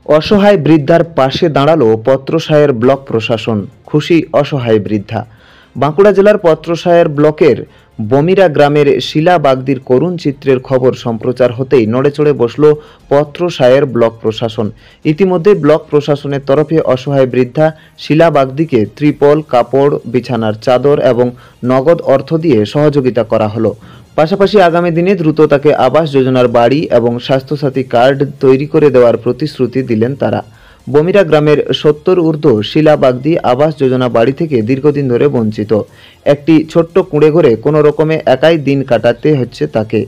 অসহায় বৃদ্ধার পাশে দাঁড়ালো পত্রসায়ের ব্লক প্রশাসন। খুশি অসহায় বৃদ্ধা। বাঁকুড়া জেলার পত্রসায়ের ব্লকের বমিরা গ্রামের শিলা বাগদির করুণ চিত্রের খবর সম্প্রচার হতেই নড়েচড়ে বসল পত্রসায়ের ব্লক প্রশাসন। ইতিমধ্যে ব্লক প্রশাসনের তরফে অসহায় বৃদ্ধা শিলা বাগদিকে ত্রিপল, কাপড়, বিছানার চাদর এবং নগদ অর্থ দিয়ে সহযোগিতা করা হলো। পাশাপাশি আগামী দিনে দ্রুত তাকে আবাস যোজনার বাড়ি এবং স্বাস্থ্যসাথী কার্ড তৈরি করে দেওয়ার প্রতিশ্রুতি দিলেন তারা। বমিরা গ্রামের 70 ঊর্ধ্ব শিলা বাগদি আবাস যোজনা বাড়ি থেকে দীর্ঘদিন ধরে বঞ্চিত। একটি ছোট্ট কুঁড়ে ঘরে কোনো রকমে একাই দিন কাটাতে হচ্ছে তাকে।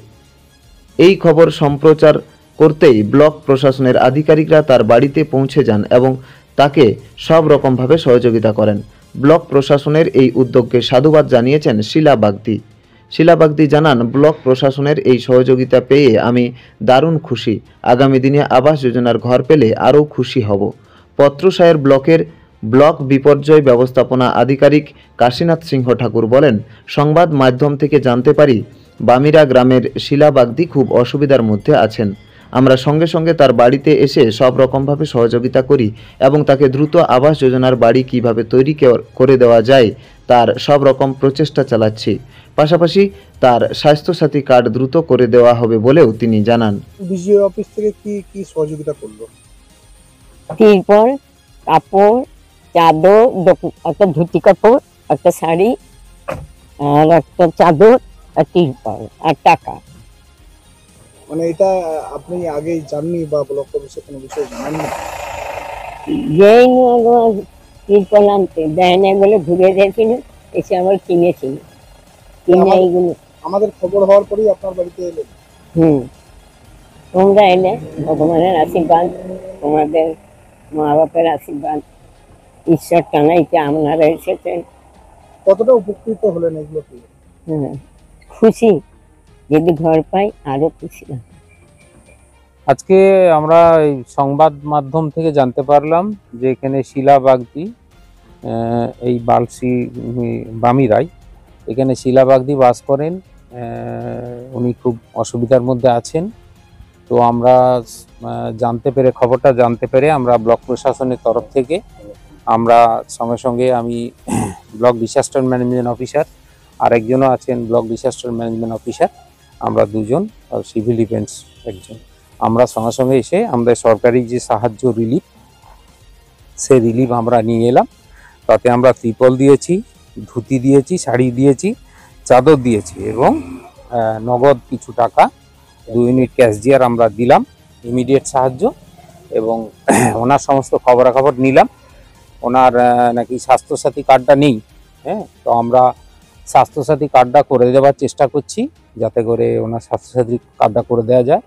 এই খবর সম্প্রচার করতেই ব্লক প্রশাসনের আধিকারিকরা তার বাড়িতে পৌঁছে যান এবং তাকে সব রকমভাবে সহযোগিতা করেন। ব্লক প্রশাসনের এই উদ্যোগকে সাধুবাদ জানিয়েছেন শিলা বাগদি। শিলা বাগদি জানান, ব্লক প্রশাসনের এই সহযোগিতা পেয়ে আমি দারুণ খুশি। আগামী দিনে আবাস যোজনার ঘর পেলে আরও খুশি হব। পত্রসায়ের ব্লকের ব্লক বিপর্যয় ব্যবস্থাপনা আধিকারিক কাশীনাথ সিংহ ঠাকুর বলেন, সংবাদ মাধ্যম থেকে জানতে পারি বামিরা গ্রামের শিলা বাগদি খুব অসুবিধার মধ্যে আছেন। আমরা সঙ্গে সঙ্গে তার বাড়িতে এসে সব রকমভাবে সহযোগিতা করি এবং তাকে দ্রুত আবাস যোজনার বাড়ি কিভাবে তৈরি করে দেওয়া যায় তার সব রকম প্রচেষ্টা চালাচ্ছি। পাশাপাশি তার স্বাস্থ্যসাথী কার্ড দ্রুত করে দেওয়া হবে বলেও তিনি জানান। বিজিও অফিস থেকে কি কি সহযোগিতা করলো? তিরপল, কাপড়, চাদর, একটা ধুতি কাপড়, একটা শাড়ি আর একটা চাদর আর তিরপল আর টাকা। মানে এটা আপনি আগে জাননি বা ব্লক অফিসে কোনো বিষয় জানেন না? যেই তিরপল আনতে দেয় না বলে ঘুরে গেছিল, এসে আবার কিনেছিল। কিনে এইগুলো আমাদের খবর হওয়ার পরেই আপনার বাড়িতে এলেন? তোমরা এলে, ভগবানের আশীর্বাদ, তোমাদের মা বাপের আশীর্বাদ, ঈশ্বর টানাইতে আপনারা এসেছেন। কতটা উপকৃত হলেন এগুলো পেয়ে? খুশি, যদি ঘর পাই আরো খুশি। আজকে আমরা এই সংবাদ মাধ্যম থেকে জানতে পারলাম যে এখানে শিলা বাগদি, এই বালসি বামিরাই, এখানে শিলা বাগদি বাস করেন। উনি খুব অসুবিধার মধ্যে আছেন। তো আমরা খবরটা জানতে পেরে আমরা ব্লক প্রশাসনের তরফ থেকে আমরা সঙ্গে সঙ্গে আমি ব্লক ডিসাস্টার ম্যানেজমেন্ট অফিসার, আরেকজনও আছেন ব্লক ডিসাস্টার ম্যানেজমেন্ট অফিসার, আমরা দুজন, আর সিভিল ডিফেন্স একজন, আমরা সঙ্গে সঙ্গে এসে আমাদের সরকারি যে সাহায্য রিলিফ, সেই রিলিফ আমরা নিয়ে এলাম। তাতে আমরা ত্রিপল দিয়েছি, ধুতি দিয়েছি, শাড়ি দিয়েছি, চাদর দিয়েছি এবং নগদ কিছু টাকা 2 ইউনিট ক্যাশ দিয়ে আমরা দিলাম ইমিডিয়েট সাহায্য। এবং ওনার সমস্ত খবরাখবর নিলাম। ওনার নাকি স্বাস্থ্যসাথী কার্ডটা নেই। তো আমরা স্বাস্থ্যসাথী কার্ডটা করে দেওয়ার চেষ্টা করছি, যাতে করে ওনার স্বাস্থ্যসাথী কার্ডটা করে দেওয়া যায়।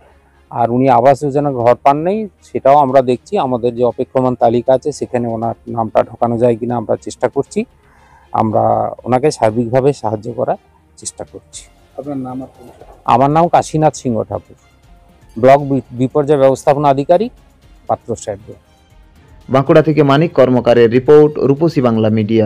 আর উনি আবাস যোজনা ঘর পান নেই, সেটাও আমরা দেখছি। আমাদের যে অপেক্ষমান তালিকা আছে সেখানে ওনার নামটা ঢোকানো যায় কিনা আমরা চেষ্টা করছি। আমরা ওনাকে সার্বিকভাবে সাহায্য করার চেষ্টা করছি। আপনার নাম? আমার নাম কাশীনাথ সিংহ ঠাকুর, ব্লক বিপর্যয় ব্যবস্থাপনা আধিকারিক, পত্রসায়ের। বাঁকুড়া থেকে মানিক কর্মকারের রিপোর্ট, রূপসী বাংলা মিডিয়া।